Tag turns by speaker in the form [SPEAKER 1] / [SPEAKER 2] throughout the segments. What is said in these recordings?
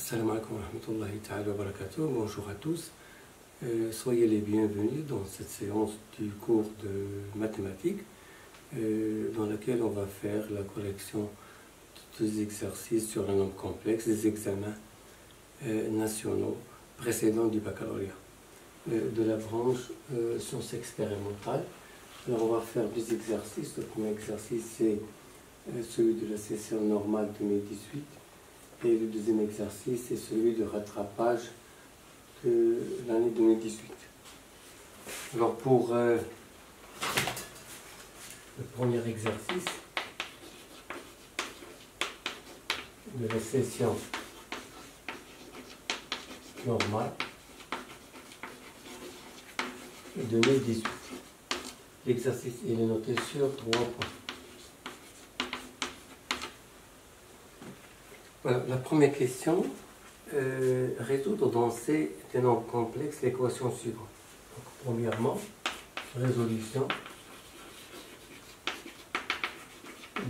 [SPEAKER 1] Assalamu alaikum wa rahmatullahi ta'ala wa barakatuh. Bonjour à tous. Soyez les bienvenus dans cette séance du cours de mathématiques dans laquelle on va faire la correction des exercices sur un nombre complexe des examens nationaux précédents du baccalauréat de la branche sciences expérimentales. Alors on va faire deux exercices. Le premier exercice c'est celui de la session normale 2018 et le deuxième exercice c'est celui de rattrapage de l'année 2018. Alors pour le premier exercice de la session normale 2018, l'exercice est noté sur 3 points. Voilà, la première question, résoudre dans des nombres complexes l'équation suivante. Donc, premièrement, résolution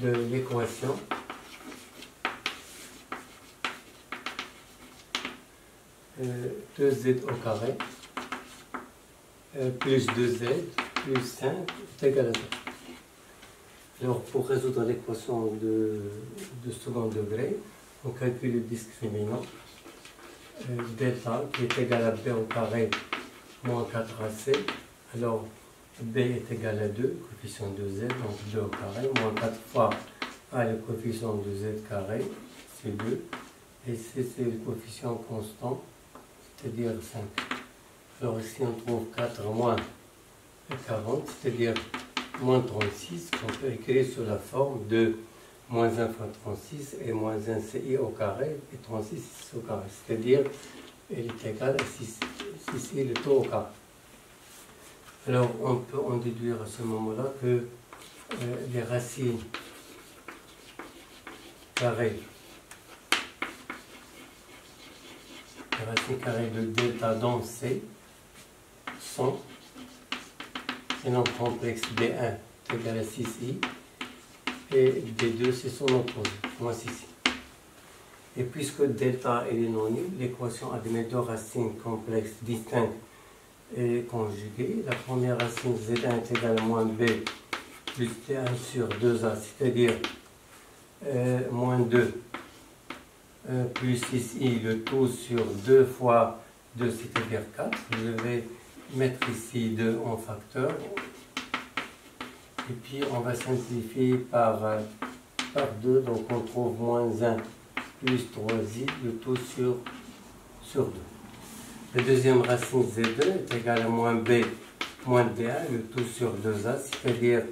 [SPEAKER 1] de l'équation de 2z au carré plus 2z plus 5 est égal à 0. Alors pour résoudre l'équation de second degré, on calcule le discriminant delta qui est égal à b au carré moins 4ac. Alors b est égal à 2, coefficient de z, donc 2 au carré, moins 4 fois a le coefficient de z carré, c'est 2, et c c'est le coefficient constant, c'est-à-dire 5. Alors ici on trouve 4 moins 40, c'est-à-dire moins 36, qu'on peut écrire sous la forme de moins 1 fois 36 et moins 1 ci au carré, et 36 au carré, c'est-à-dire elle est égale à 6 ici le taux au carré. Alors on peut en déduire à ce moment-là que les racines carrées de delta dans C sont un nombre complexe B1 égal à 6i et B2 c'est son opposé, moins 6i. Et puisque delta est non nul, l'équation admet deux racines complexes distinctes et conjuguées. La première racine z1 est égale à moins b plus t1 sur 2a, c'est-à-dire moins 2 plus 6i, le tout sur 2 fois 2, c'est-à-dire 4. Je vais mettre ici 2 en facteur. Et puis on va simplifier par 2, donc on trouve moins 1 plus 3i, le tout sur 2. La deuxième racine z2 est égale à moins b moins d1, le tout sur 2a, c'est-à-dire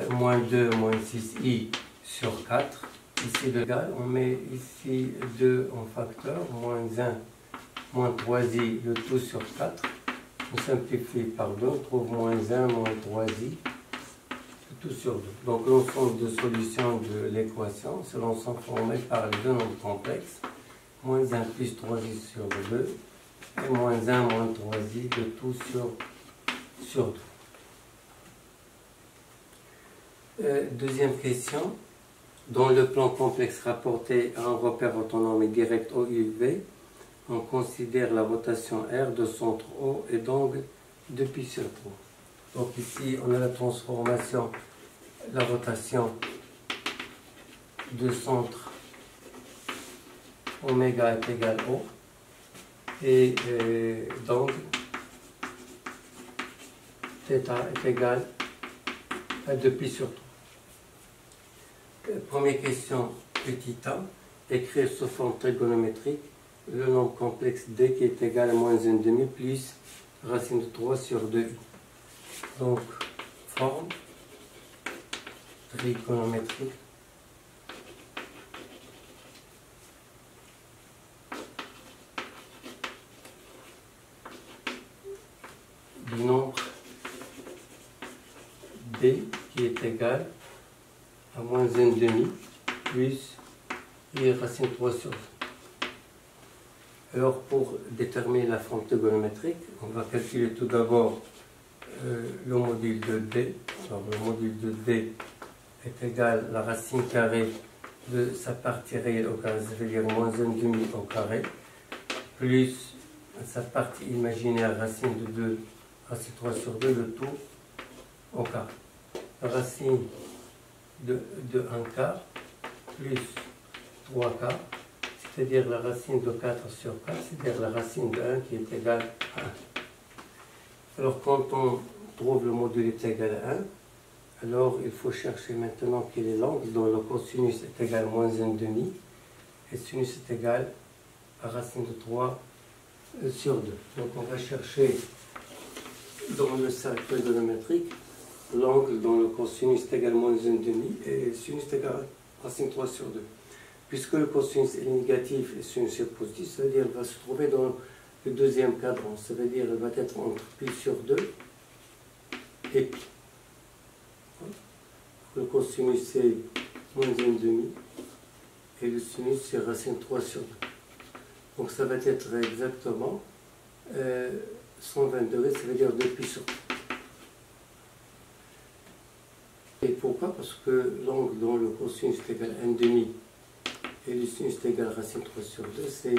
[SPEAKER 1] moins 2 moins 6i sur 4. Ici l'égal, on met ici 2 en facteur, moins 1 moins 3i, le tout sur 4. On simplifie par 2, on trouve moins 1 moins 3i, tout sur 2. Donc l'ensemble de solutions de l'équation, c'est l'ensemble formé par les deux nombres complexes, moins 1 plus 3i sur 2, et moins 1 moins 3i de tout sur 2. Deuxième question, dans le plan complexe rapporté à un repère autonome et direct OUV, on considère la rotation R de centre O et d'angle de pi sur 3. Donc ici on a la transformation, la rotation de centre oméga est égal O et d'angle θ est égal à 2 pi sur 3. Première question, petit a, écrire sous forme trigonométrique le nombre complexe d qui est égal à moins 1,5 plus racine de 3 sur 2i. Donc, forme trigonométrique du nombre d qui est égal à moins 1,5 plus i racine 3 sur 2. Alors pour déterminer la forme trigonométrique, on va calculer tout d'abord le module de d. Alors le module de d est égal à la racine carrée de sa partie réelle au carré, ça veut dire moins 1/2 au carré, plus sa partie imaginaire, racine de 2, racine 3 sur 2, le tout au carré. Racine de 1 quart plus 3 quarts, c'est-à-dire la racine de 4 sur 4, c'est-à-dire la racine de 1 qui est égale à 1. Alors quand on trouve le module est égal à 1, alors il faut chercher maintenant quel est l'angle dont le cosinus est égal à moins 1/2 et sinus est égal à racine de 3 sur 2. Donc on va chercher dans le cercle trigonométrique l'angle dont le cosinus est égal à moins 1/2 et sinus est égal à racine 3 sur 2. Puisque le cosinus est négatif et sinus est positif, ça veut dire qu'il va se trouver dans le deuxième cadran. Ça veut dire qu'il va être entre pi sur 2 et pi. Le cosinus c'est moins 1/2 et le sinus c'est racine 3 sur 2. Donc ça va être exactement 120 degrés, ça veut dire 2 pi sur 2. Et pourquoi? Parce que l'angle dont le cosinus est égal à 1/2 et le sinus est égal à racine 3 sur 2, c'est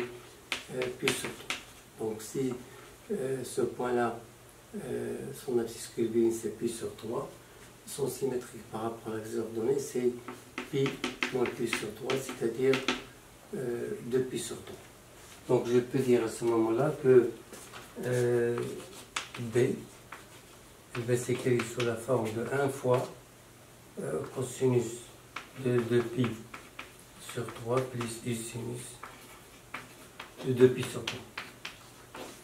[SPEAKER 1] pi sur 3. Donc si ce point-là, son abscisse curviligne c'est pi sur 3, son symétrique par rapport à l'axe ordonné c'est pi moins pi sur 3, c'est-à-dire 2 pi sur 3. Donc je peux dire à ce moment-là que B va s'écrire sous la forme de 1 fois cosinus de 2 pi sur 3 plus du sinus de 2 pi sur 3.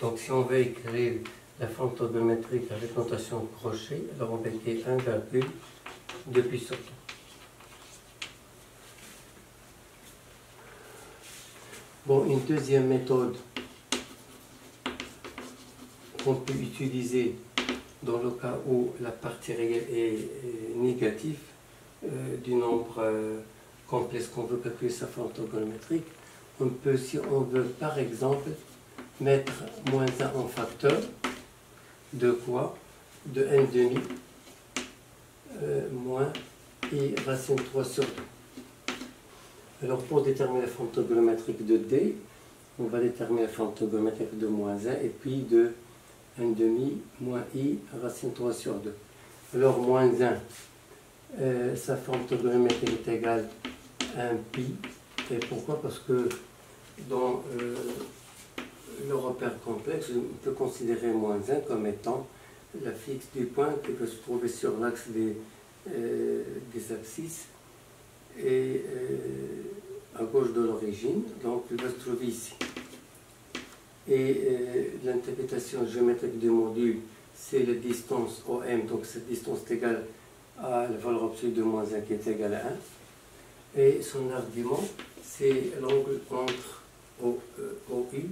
[SPEAKER 1] Donc si on veut écrire la forme trigonométrique avec notation crochet, alors on va écrire 1,2 pi sur 3. Bon, une deuxième méthode qu'on peut utiliser dans le cas où la partie réelle est négative du nombre complexe qu'on veut calculer sa forme trigonométrique, on peut, si on veut par exemple, mettre moins 1 en facteur de quoi? De 1/2 moins i racine 3 sur 2. Alors pour déterminer la forme trigonométrique de D, on va déterminer la forme trigonométrique de moins 1 et puis de 1/2 moins i racine 3 sur 2. Alors moins 1, sa forme trigonométrique est égale à 1 pi. Et pourquoi? Parce que dans le repère complexe, on peut considérer moins 1 comme étant la fixe du point qui peut se trouver sur l'axe des abscisses et à gauche de l'origine, donc il va se trouver ici. Et l'interprétation géométrique du module, c'est la distance OM, donc cette distance est égale à la valeur absolue de moins 1 qui est égale à 1. Et son argument, c'est l'angle entre OU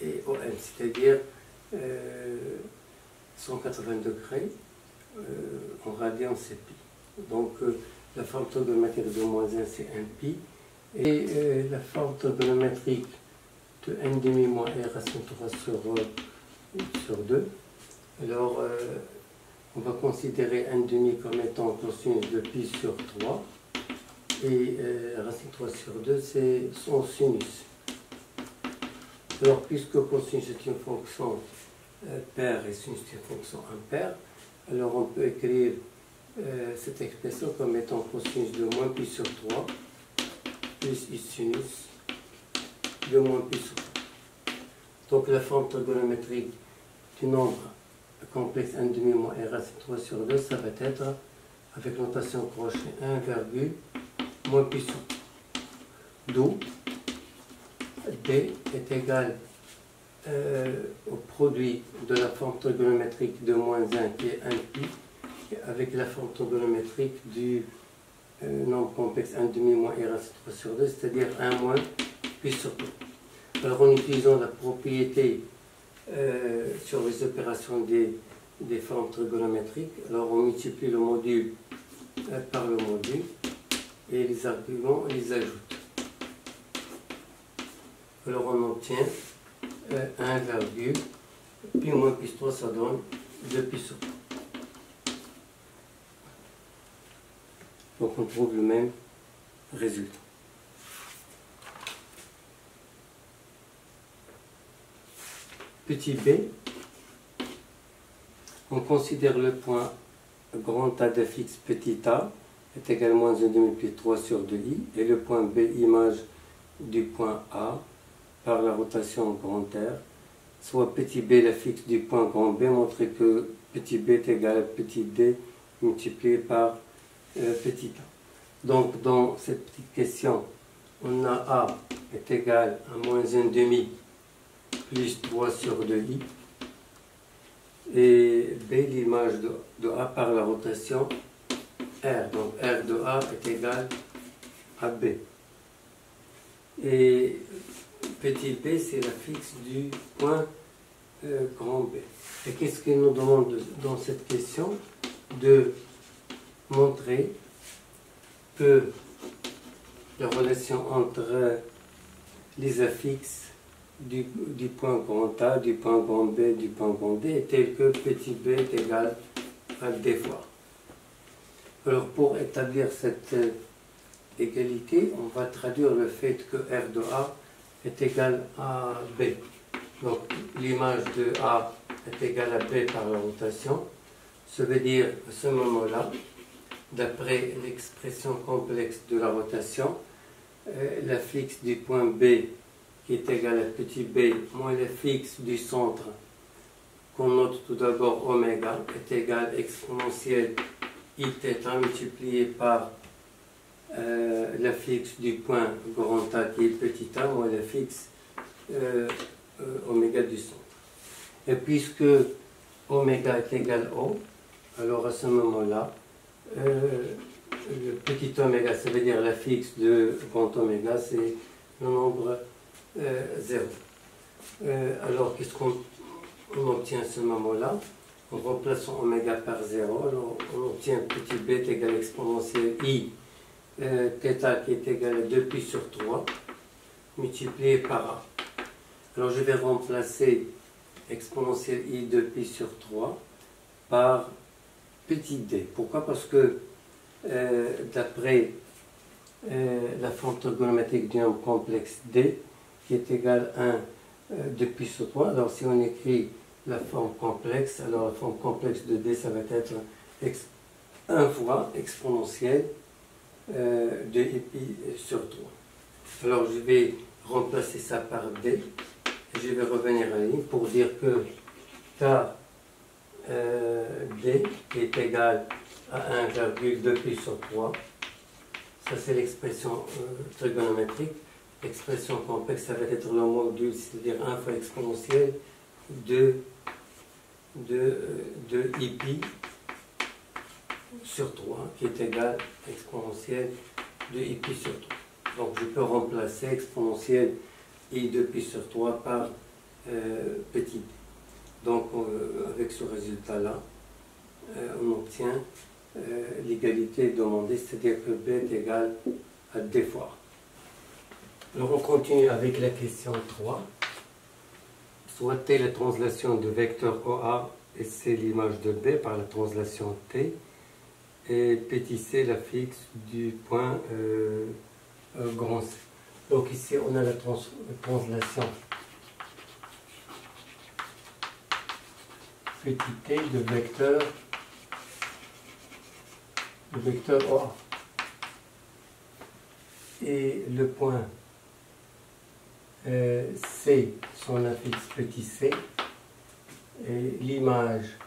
[SPEAKER 1] et OM, c'est-à-dire 180 degrés en radian c'est pi. Donc la forme trigonométrique de moins 1 c'est 1 pi et la forme trigonométrique de 1/2 moins i racine 3 sur 2. Alors on va considérer 1/2 comme étant cosinus de pi sur 3 et racine 3 sur 2 c'est son sinus. Alors puisque cosinus est une fonction paire et sinus est une fonction impaire, alors on peut écrire cette expression comme étant cosinus de moins pi sur 3 plus i sinus de moins pi sur 3. Donc la forme trigonométrique du nombre complexe 1/2 moins i racine 3 sur 2, ça va être, avec notation crochet, 1, moins pi sur 3. D'où D est égal au produit de la forme trigonométrique de moins 1 qui est 1 pi avec la forme trigonométrique du nombre complexe 1/2 moins i racine 3 sur 2, c'est-à-dire 1 moins pi sur 2. Alors en utilisant la propriété sur les opérations des formes trigonométriques, alors on multiplie le module par le module et les arguments on les ajoute. Alors on obtient 1, pi moins pi sur 3, ça donne 2 pi sur 3. Donc on trouve le même résultat. petit b, on considère le point grand A de fixe petit a est égal à moins 1,5 plus 3 sur 2i, et le point B, image du point A par la rotation grand R, soit petit b la fixe du point grand B, montrer que petit b est égal à petit d multiplié par petit a. Donc dans cette petite question, on a A est égal à moins 1,5 plus 3 sur 2i, et B, l'image de A par la rotation R. Donc R de A est égal à B. Et petit b, c'est la fixe du point grand B. Et qu'est-ce qu'il nous demande dans cette question? De montrer que la relation entre les affixes du point grand A, du point grand B, du point grand D est telle que petit b est égal à d fois. Alors pour établir cette égalité, on va traduire le fait que R de A est égal à B. Donc l'image de A est égale à B par la rotation. Ça veut dire à ce moment-là, d'après l'expression complexe de la rotation, la fixe du point B qui est égale à petit b moins la fixe du centre, qu'on note tout d'abord oméga, est égale à exponentielle i θ multiplié par la fixe du point grand A qui est petit a moins la fixe oméga du centre. Et puisque oméga est égal à O, alors à ce moment-là, le petit oméga, ça veut dire la fixe de grand oméga, c'est le nombre 0. Alors qu'est-ce qu'on obtient à ce moment-là? En remplaçant oméga par 0, alors on obtient petit b est égal à exponentielle i θ qui est égal à 2pi sur 3 multiplié par a. Alors je vais remplacer exponentielle i 2pi sur 3 par petit d. Pourquoi? Parce que d'après la forme trigonométrique du nombre complexe d, qui est égal à 1 2pi sur 3, alors si on écrit la forme complexe, alors la forme complexe de d, ça va être 1 fois exponentielle de pi sur 3. Alors je vais remplacer ça par d, et je vais revenir à la ligne pour dire que car d est égal à 1,2pi sur 3, ça c'est l'expression trigonométrique. L'expression complexe, ça va être le module, c'est-à-dire 1 fois exponentielle de pi sur 3, qui est égal à exponentielle de pi sur 3. Donc je peux remplacer exponentielle i de pi sur 3 par petit d. Donc avec ce résultat-là, on obtient l'égalité demandée, c'est-à-dire que b est égal à d fois. Alors on continue avec la question 3. Soit t la translation de vecteur OA et c l'image de b par la translation t, et petit c la fixe du point grand C. Donc ici on a la translation petit t de vecteur OA. Et le point C, son affixe petit c, et l'image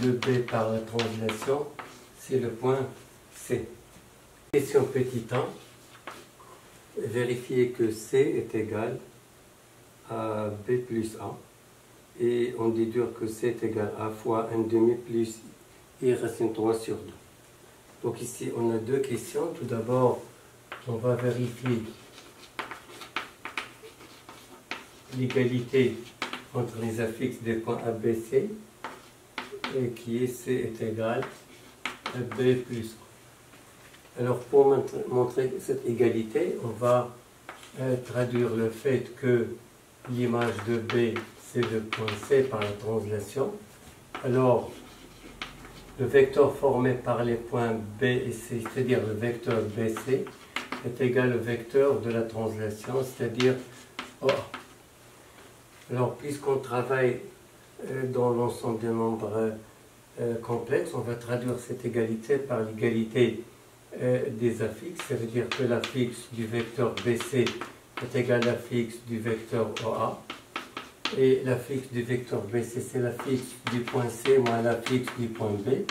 [SPEAKER 1] de B par la translation, c'est le point C. Question petit a, vérifier que C est égal à B plus A, et on déduit que C est égal à fois 1,5 plus I racine 3 sur 2. Donc ici on a deux questions. Tout d'abord, on va vérifier l'égalité entre les affixes des points ABC, et qui est C est égal à B plus A. Alors pour montrer cette égalité, on va traduire le fait que l'image de B c'est le point C par la translation. Alors le vecteur formé par les points B et C, c'est-à-dire le vecteur BC, est égal au vecteur de la translation, c'est-à-dire OA. Alors, puisqu'on travaille dans l'ensemble des nombres complexes, on va traduire cette égalité par l'égalité des affixes. Ça veut dire que l'affixe du vecteur BC est égal à l'affixe du vecteur OA. Et l'affixe du vecteur BC, c'est l'affixe du point C moins l'affixe du point B,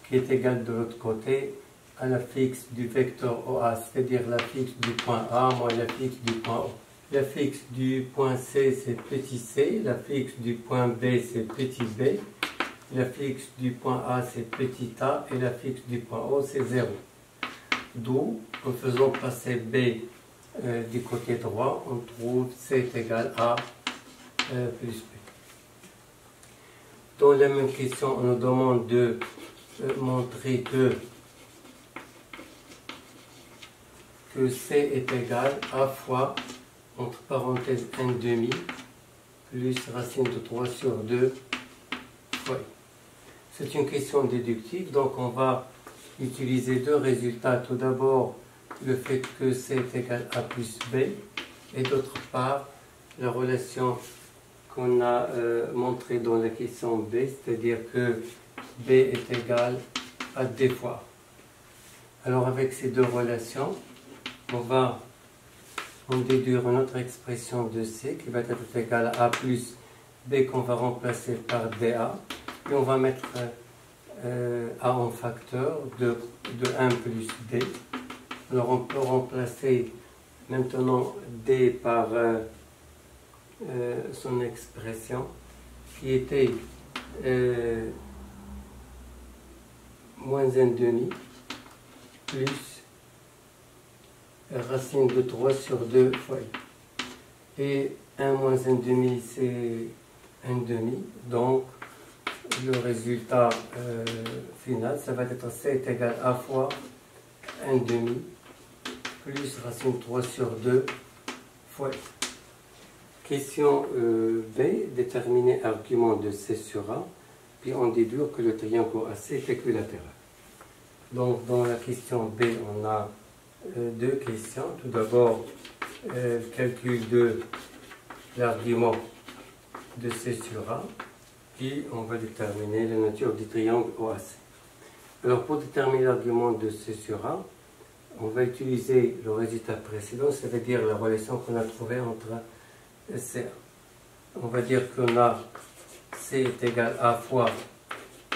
[SPEAKER 1] qui est égal de l'autre côté à l'affixe du vecteur OA, c'est-à-dire l'affixe du point A moins l'affixe du point O. L'affixe du point C, c'est petit c, l'affixe du point B, c'est petit b, l'affixe du point A, c'est petit a, et l'affixe du point O, c'est 0. D'où, en faisant passer B du côté droit, on trouve C est égal à plus B. Dans la même question, on nous demande de montrer que C est égal à fois, entre parenthèses, 1/2 plus racine de 3 sur 2 fois. C'est une question déductive, donc on va utiliser deux résultats. Tout d'abord, le fait que C est égal à plus B, et d'autre part, la relation qu'on a montrée dans la question B, c'est-à-dire que B est égal à D fois. Alors avec ces deux relations, on va déduire une autre expression de C qui va être égale à A plus B qu'on va remplacer par DA. Et on va mettre A en facteur de 1 plus D. Alors on peut remplacer maintenant D par son expression qui était moins 1/2 plus racine de 3 sur 2 fois I. Et 1 moins 1/2 c'est 1/2, donc le résultat final, ça va être C est égal à fois 1/2 plus racine 3 sur 2 fois I. Question B, déterminer argument de C sur A, puis on déduit que le triangle AC est équilatéral. Donc dans la question B, on a deux questions. Tout d'abord, calcul de l'argument de C sur A, puis on va déterminer la nature du triangle OAC. Alors pour déterminer l'argument de C sur A, on va utiliser le résultat précédent, ça veut dire la relation qu'on a trouvée entre C et A. On va dire qu'on a C est égal à fois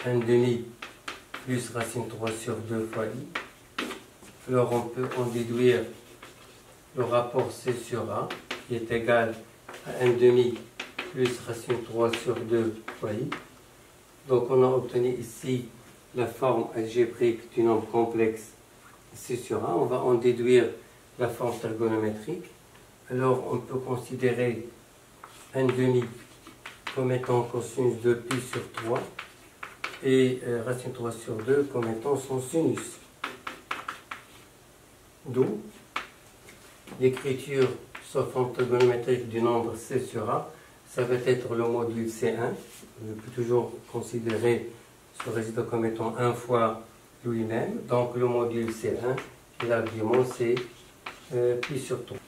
[SPEAKER 1] 1/2 plus racine 3 sur 2 fois I. Alors on peut en déduire le rapport C sur A qui est égal à 1/2 plus racine 3 sur 2 fois I. Donc on a obtenu ici la forme algébrique du nombre complexe C sur A. On va en déduire la forme trigonométrique. Alors on peut considérer 1/2 comme étant cosinus de pi sur 3 et racine 3 sur 2 comme étant son sinus. D'où l'écriture sous forme trigonométrique du nombre C sur A, ça va être le module C1. On peut toujours considérer ce résultat comme étant 1 fois lui-même. Donc le module C1 et l'argument c'est pi sur 3.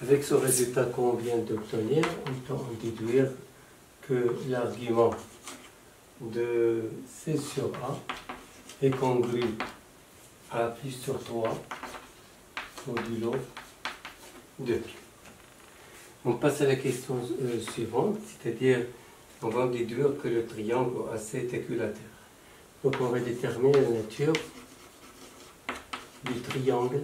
[SPEAKER 1] Avec ce résultat qu'on vient d'obtenir, on peut en déduire que l'argument de C sur A est congru à pi sur 3 modulo 2. On passe à la question suivante, c'est-à-dire on va déduire que le triangle AC est équilatère. Donc on va déterminer la nature du triangle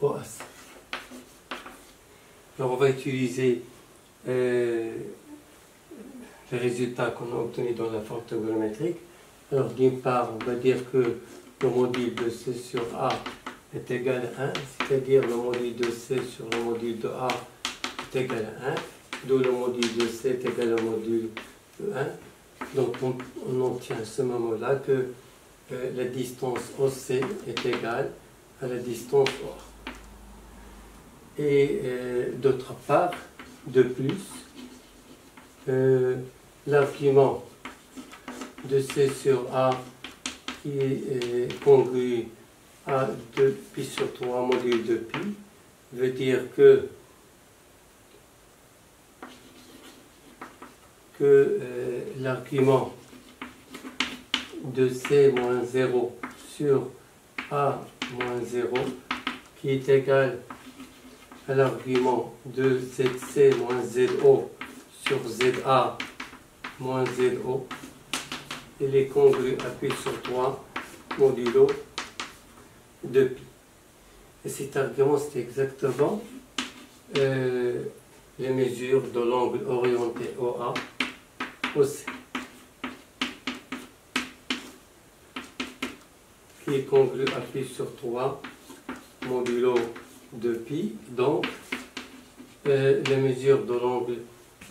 [SPEAKER 1] OAC. Alors on va utiliser les résultats qu'on a obtenus dans la forme trigonométrique. Alors d'une part, on va dire que le module de C sur A est égal à 1, c'est-à-dire le module de C sur le module de A est égal à 1, d'où le module de C est égal au module de 1. Donc on obtient à ce moment-là que la distance OC est égale à la distance OA. Et d'autre part, de plus, l'argument de C sur A qui est congru à 2 pi sur 3 module de pi veut dire que l'argument de c moins 0 sur a moins 0 qui est égal à l'argument de zc moins zo sur za moins zo, il est congru à pi sur 3 modulo de pi. Et cet argument, c'est exactement les mesures de l'angle orienté OA OC, qui est congru à pi sur 3 modulo de pi. Donc, les mesures de l'angle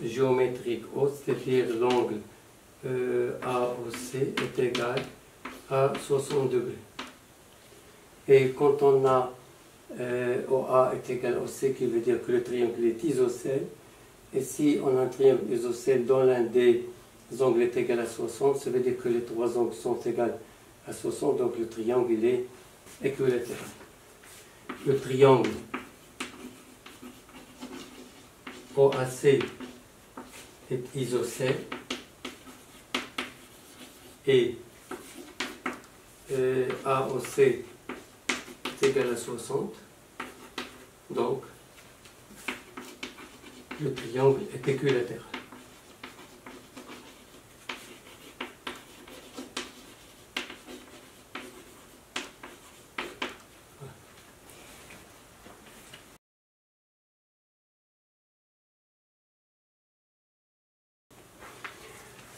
[SPEAKER 1] géométrique O, c'est-à-dire l'angle AOC, est égal à 60 degrés. Et quand on a OA est égal à OC, qui veut dire que le triangle est isocèle, et si on a un triangle isocèle dont l'un des angles est égal à 60, ça veut dire que les trois angles sont égaux à 60, donc le triangle il est équilatéral. Le triangle OAC est isocèle et AOC est égal à 60, donc le triangle est équilatéral.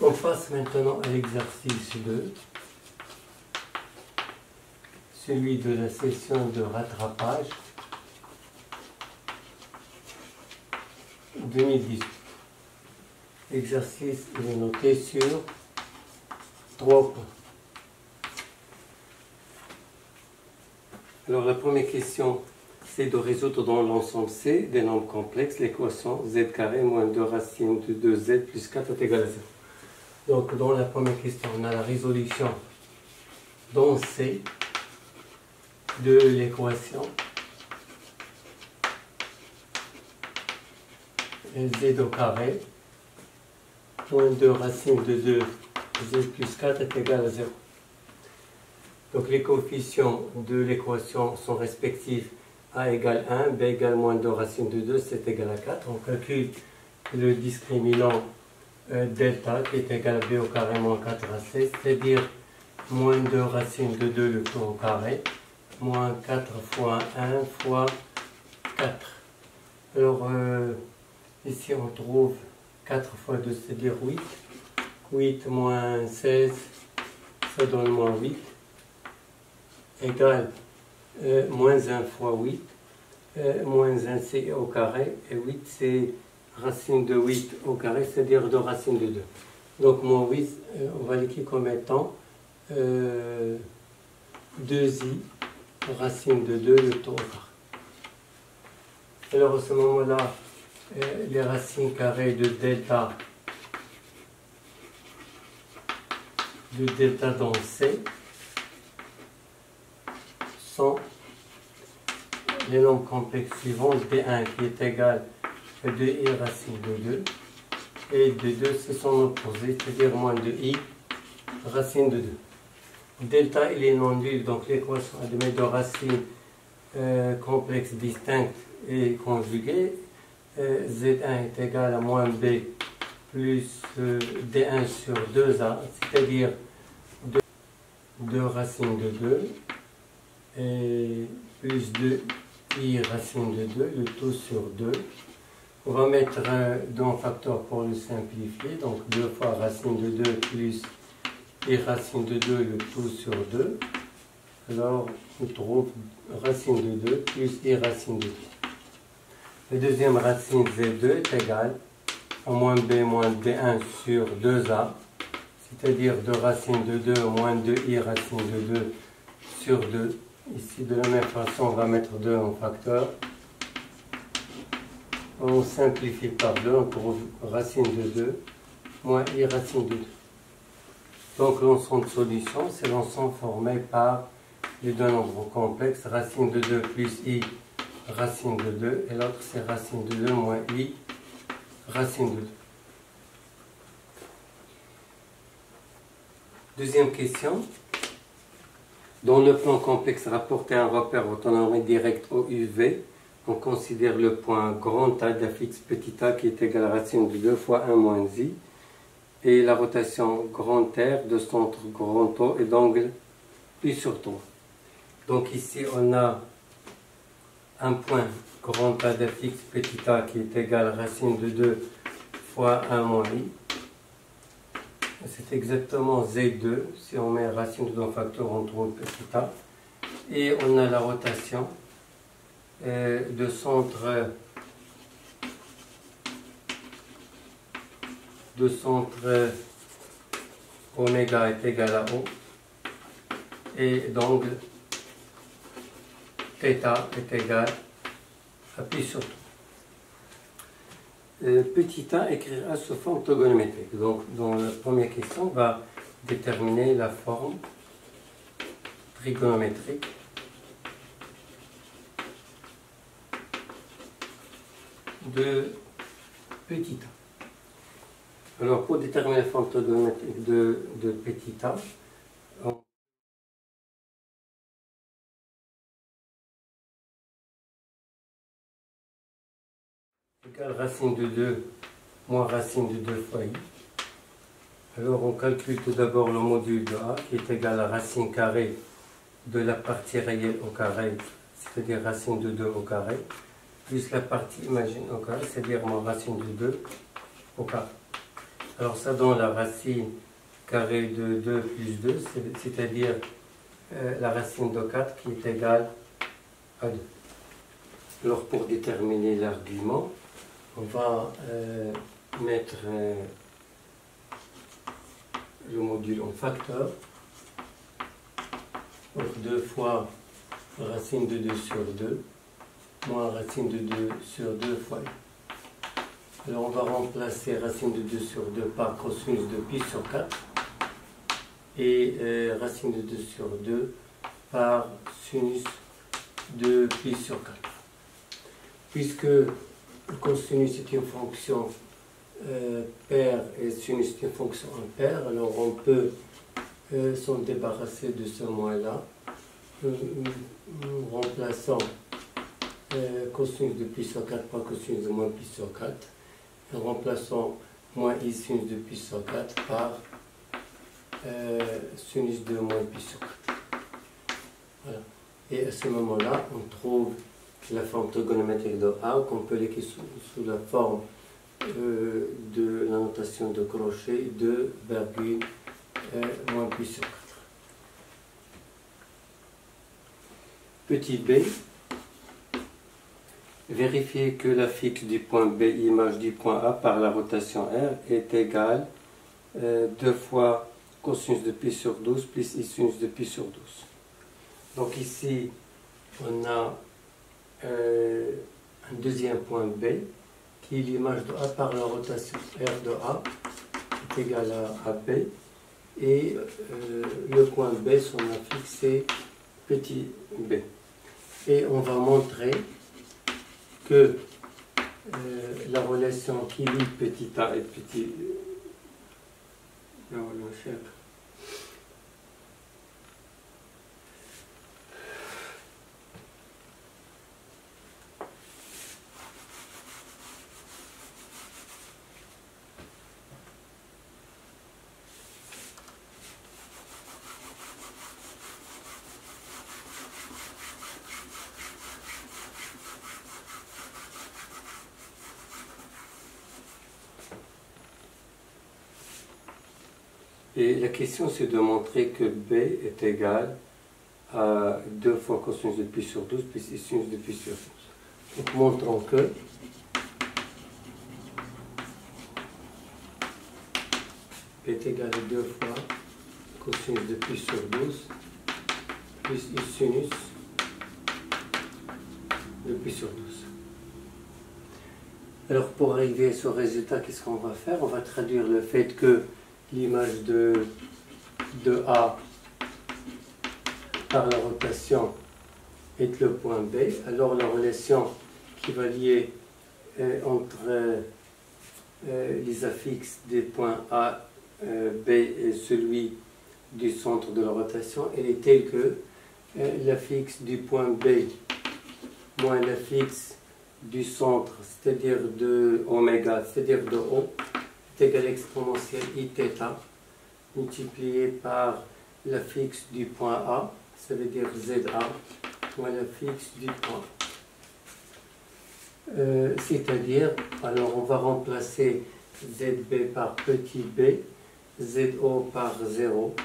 [SPEAKER 1] On passe maintenant à l'exercice 2, celui de la session de rattrapage 2018. L'exercice est noté sur 3 points. Alors la première question, c'est de résoudre dans l'ensemble C des nombres complexes l'équation z carré moins 2 racine de 2z plus 4 est égal à 0. Donc dans la première question, on a la résolution dans C de l'équation z au carré moins 2 racine de 2 z plus 4 est égal à 0. Donc les coefficients de l'équation sont respectifs a égale 1, b égale moins 2 racine de 2, c'est égal à 4. On calcule le discriminant delta qui est égal à b au carré moins 4ac, c'est-à-dire moins 2 racine de 2 le tout au carré, moins 4 fois 1 fois 4. Alors ici on trouve 4 fois 2, c'est-à-dire 8. 8 moins 16, ça donne moins 8, égale moins 1 fois 8, moins 1 c'est au carré, et 8 c'est racine de 8 au carré, c'est-à-dire 2 racines de 2. Donc moins 8, on va l'écrire comme étant 2i racine de 2 le tout au carré. Alors à ce moment-là, les racines carrées de delta dans C sont les nombres complexes suivants, d1 qui est égal à 2i racine de 2 et d2 c'est son opposé, c'est-à-dire moins 2i racine de 2. Delta il est non nul, donc l'équation admet de racines complexes distinctes et conjuguées. Z1 est égal à moins b plus d1 sur 2a, c'est-à-dire 2 racines de 2 et plus 2i racine de 2, le tout sur 2. On va mettre 2 en facteur pour le simplifier, donc 2 fois racine de 2 plus i racine de 2, le tout sur 2. Alors on trouve racine de 2 plus i racine de 2. La deuxième racine z2 est égale à moins b moins d1 sur 2a, c'est-à-dire 2 racines de 2 moins 2i racine de 2 sur 2. Ici, de la même façon, on va mettre 2 en facteur. On simplifie par 2, on trouve racine de 2 moins i racine de 2. Donc l'ensemble de solutions, c'est l'ensemble formé par les deux nombres complexes, racine de 2 plus i racine de 2 et l'autre c'est racine de 2 moins I racine de 2. Deuxième question. Dans le plan complexe rapporté à un repère orthonormé direct OUV, on considère le point grand A d'affixe petit a qui est égal à racine de 2 fois 1 moins I et la rotation grand R de centre grand O et d'angle pi sur 3. Donc ici on a un point grand A d'affixe petit a qui est égal à racine de 2 fois 1 moins I. C'est exactement Z2, si on met racine de 2 en facteur, on trouve petit a. Et on a la rotation de centre oméga est égal à O et d'angle θ est égal à pi sur 3. Petit a écrira sous forme trigonométrique. Donc, dans la première question, on va déterminer la forme trigonométrique de petit a. Alors, pour déterminer la forme trigonométrique de petit a, égale racine de 2 moins racine de 2 fois I. Alors on calcule tout d'abord le module de A qui est égal à racine carrée de la partie réelle au carré, c'est-à-dire racine de 2 au carré, plus la partie imaginaire au carré, c'est-à-dire moins racine de 2 au carré. Alors ça donne la racine carrée de 2 plus 2, c'est-à-dire la racine de 4 qui est égale à 2. Alors pour déterminer l'argument, on va mettre le module en facteur. Donc 2 fois racine de 2 sur 2 moins racine de 2 sur 2 fois I. Alors on va remplacer racine de 2 sur 2 par cosinus de pi sur 4 et racine de 2 sur 2 par sinus de pi sur 4. Puisque le cosinus est une fonction paire et sinus est une fonction impaire, alors on peut s'en débarrasser de ce moins-là, remplaçant cosinus de pi sur 4 par cosinus de moins pi sur 4, et remplaçant moins i sinus de pi sur 4 par sinus de moins pi sur 4. Voilà. Et à ce moment-là, on trouve la forme trigonométrique de A, qu'on peut l'écrire sous la forme de la notation de crochet 2, virgule, moins pi sur 4. Petit b, vérifier que la fixe du point B, image du point A par la rotation R, est égale 2 fois cosinus de pi sur 12 plus i sinus de pi sur 12. Donc ici, on a un deuxième point B qui est l'image de A par la rotation R de A est égale à B et le point B, son affixe c'est petit b. Et on va montrer que la relation qui lie petit a et petit Et la question, c'est de montrer que B est égal à 2 fois cosinus de pi sur 12 plus i sinus de pi sur 12. Donc, montrons que B est égal à 2 fois cosinus de pi sur 12 plus i sinus de pi sur 12. Alors, pour arriver à ce résultat, qu'est-ce qu'on va faire? On va traduire le fait que l'image de A par la rotation est le point B, alors la relation qui va lier entre les affixes des points A, B et celui du centre de la rotation, elle est telle que l'affixe du point B moins l'affixe du centre, c'est-à-dire de oméga, c'est-à-dire de O, est égal à exponentielle I θ multiplié par l'affixe du point A, ça veut dire ZA, moins l'affixe du point. C'est-à-dire, alors on va remplacer ZB par petit b, ZO par 0,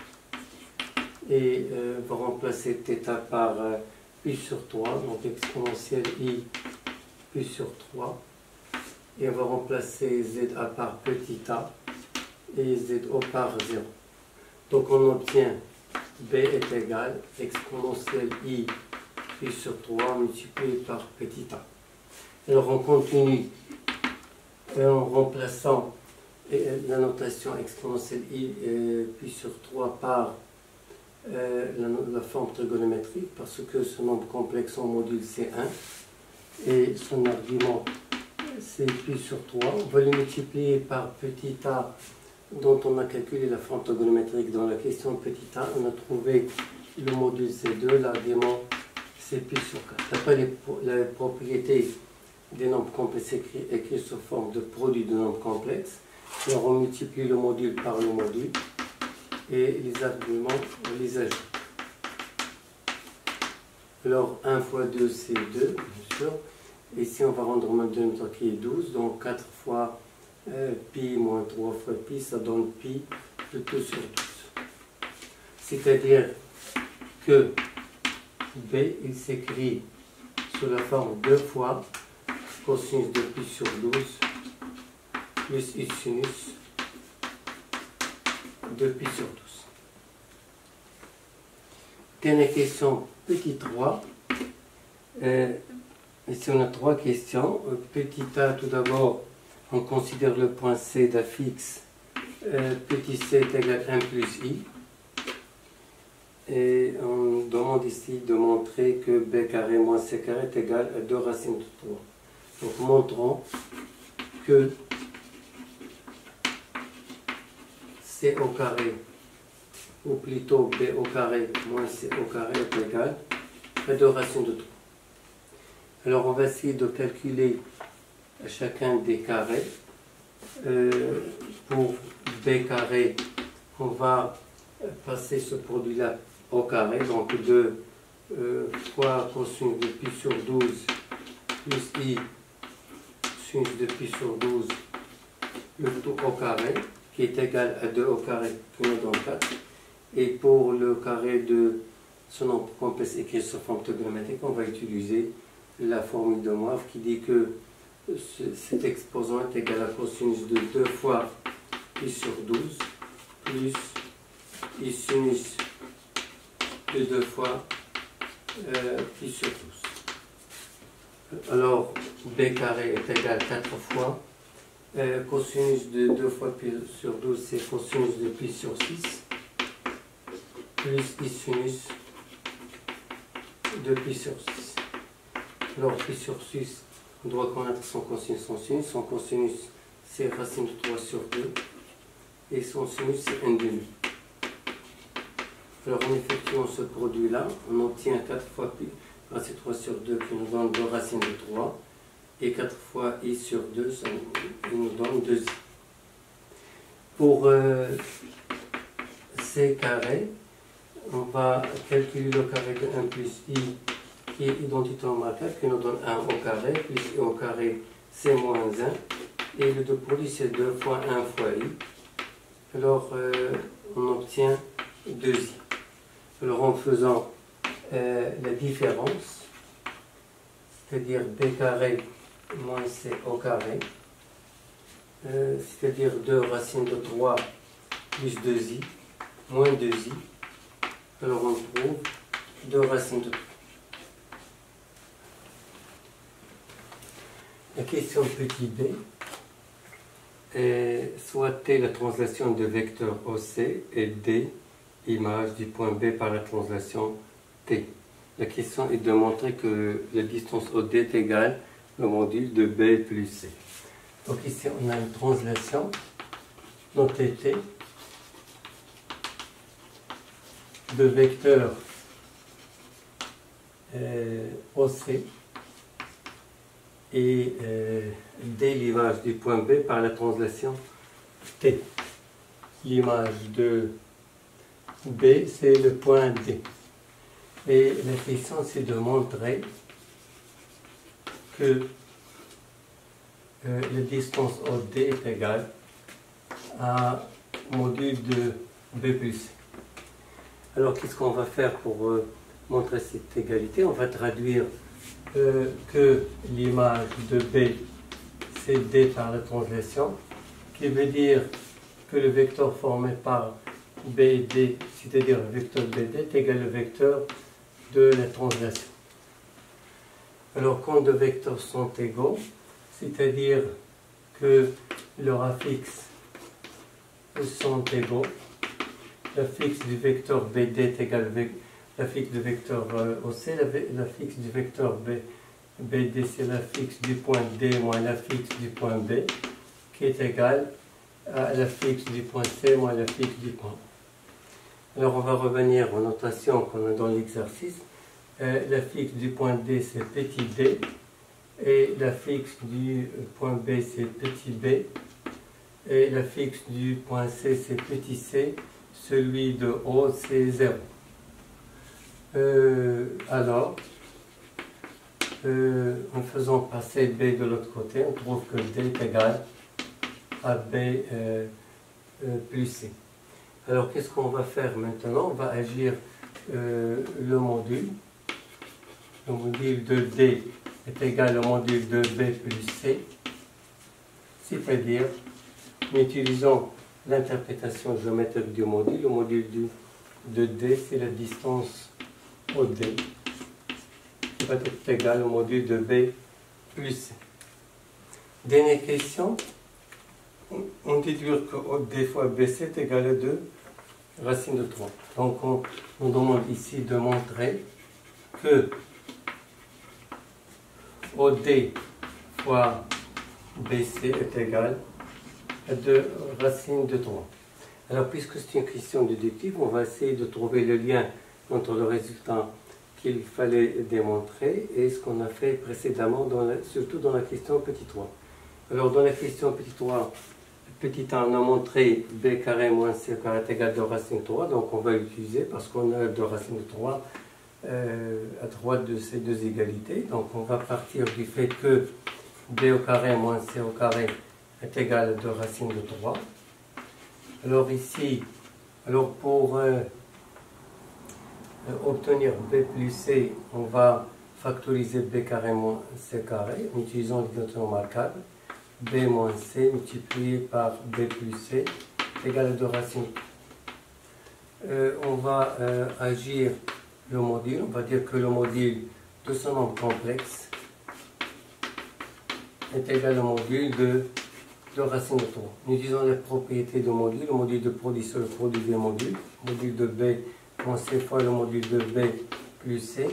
[SPEAKER 1] et on va remplacer θ par pi sur 3, donc exponentielle I pi sur 3, et on va remplacer ZA par petit a et ZO par 0. Donc on obtient B est égal exponentielle I pi sur 3 multiplié par petit a. Alors on continue en remplaçant la notation exponentielle I pi sur 3 par la forme trigonométrique, parce que ce nombre complexe en module c'est 1 et son argument c'est pi sur 3. On va le multiplier par petit a dont on a calculé la forme trigonométrique dans la question de petit a. On a trouvé le module C2, l'argument c'est pi sur 4. D'après les propriétés des nombres complexes écrits sous forme de produit de nombres complexes, alors on multiplie le module par le module et les arguments, on les ajoute. Alors 1 fois 2 c'est 2, bien sûr. Ici on va rendre un dénominateur qui est 12, donc 4 fois pi moins 3 fois pi, ça donne pi de 2 sur 12. C'est-à-dire que B, il s'écrit sous la forme 2 fois cosinus de pi sur 12 plus I sinus de pi sur 12. Dernière question, petit 3. Ici on a 3 questions. Petit a, tout d'abord, on considère le point C d'affixe. Petit c est égal à 1 plus I. Et on demande ici de montrer que B carré moins C carré est égal à 2 racines de 3. Donc montrons que C au carré, ou plutôt B au carré moins C au carré est égal à 2 racines de 3. Alors on va essayer de calculer chacun des carrés. Pour B carré, on va passer ce produit-là au carré, donc 2 fois cosinus de pi sur 12 plus I sinus de pi sur 12, le tout au carré, qui est égal à 2 au carré, qui nous donne 4. Et pour le carré de ce nombre complexe écrit sous forme trigonométrique, on va utiliser la formule de Moivre qui dit que cet exposant est égal à cosinus de 2 fois pi sur 12 plus I sinus de 2 fois pi sur 12. Alors B carré est égal à 4 fois cosinus de 2 fois pi sur 12, c'est cosinus de pi sur 6 plus I sinus de pi sur 6. Alors pi sur 6, on doit connaître son cosinus. Son cosinus c'est racine de 3 sur 2 et son sinus c'est 1 demi. Alors en effectuant ce produit-là, on obtient 4 fois pi racine de 3 sur 2 qui nous donne 2 racines de 3 et 4 fois I sur 2, ça nous donne 2I. Pour C carré, on va calculer le carré de 1 plus I qui est identité remarquable, qui nous donne 1 au carré, plus I au carré, c'est moins 1, et le deux produit c'est 2 fois 1 fois I. Alors on obtient 2I. Alors en faisant la différence, c'est-à-dire B carré moins C au carré, c'est-à-dire 2 racines de 3 plus 2I, moins 2I, alors on trouve 2 racines de 3. La question petit b, soit T la translation de vecteur OC et D, image du point B par la translation T. la question est de montrer que la distance OD est égale au module de B plus C. Donc ici, on a une translation, notée T, de vecteur OC et D l'image du point B par la translation T. L'image de B, c'est le point D. Et la question, c'est de montrer que la distance OD est égale à module de B plus C. Alors, qu'est-ce qu'on va faire pour montrer cette égalité? On va traduire que l'image de B, c'est D par la translation, qui veut dire que le vecteur formé par BD, c'est-à-dire le vecteur BD, est égal au vecteur de la translation. Alors, quand deux vecteurs sont égaux, c'est-à-dire que leurs affixes sont égaux, l'affixe du vecteur BD est égal à l'affixe du vecteur OC, l'affixe du vecteur BD, c'est l'affixe du point D moins l'affixe du point B, qui est égal à l'affixe du point C moins l'affixe du point A. Alors on va revenir aux notations qu'on a dans l'exercice. L'affixe du point D c'est petit d, et l'affixe du point B c'est petit b, et l'affixe du point C c'est petit c, celui de O c'est 0. Alors, en faisant passer B de l'autre côté, on trouve que D est égal à B plus C. Alors, qu'est-ce qu'on va faire maintenant? On va agir le module. Le module de D est égal au module de B plus C, c'est-à-dire, en utilisant l'interprétation géométrique du module, le module de D, c'est la distance OD, qui va être égal au module de B plus C. Dernière question, on déduit que OD fois BC est égal à 2 racine de 3. Donc on demande ici de montrer que OD fois BC est égal à 2 racine de 3. Alors, puisque c'est une question déductive, on va essayer de trouver le lien entre le résultat qu'il fallait démontrer et ce qu'on a fait précédemment, surtout dans la question petit 3. Alors, dans la question petit 3, petit 1, on a montré b carré moins c carré est égal à 2 racine de 3, donc on va l'utiliser parce qu'on a 2 racines de 3 à droite de ces deux égalités. Donc, on va partir du fait que b au carré moins c au carré est égal à 2 racines de 3. Alors ici, pour obtenir b plus c, on va factoriser b carré moins c carré en utilisant l'équation remarquable. B moins c multiplié par b plus c est égal à 2 racines. On va agir le module. On va dire que le module de ce nombre complexe est égal au module de racine de 3. Nous utilisons les propriétés du module. Le module de produit sur le produit des modules. Le module de B moins C fois le module de B plus C.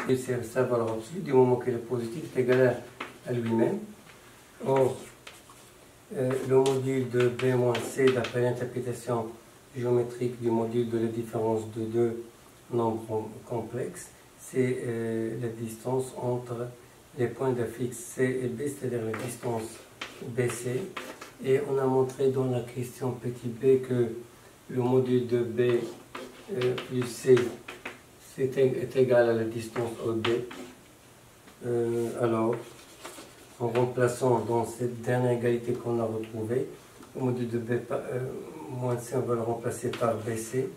[SPEAKER 1] Et c'est sa valeur absolue. Du moment que le positif est égal à lui-même. Or, le module de B moins C, d'après l'interprétation géométrique du module de la différence de deux nombres complexes, c'est la distance entre les points d'affixe C et B, c'est-à-dire la distance BC. Et on a montré dans la question petit b que le module de B plus C est égal à la distance OD. Alors, en remplaçant dans cette dernière égalité qu'on a retrouvée, le module de B moins C, on va le remplacer par BC,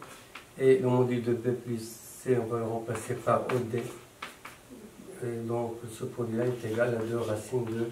[SPEAKER 1] et le module de B plus C, on va le remplacer par OD. Et donc, ce produit-là est égal à 2 racines de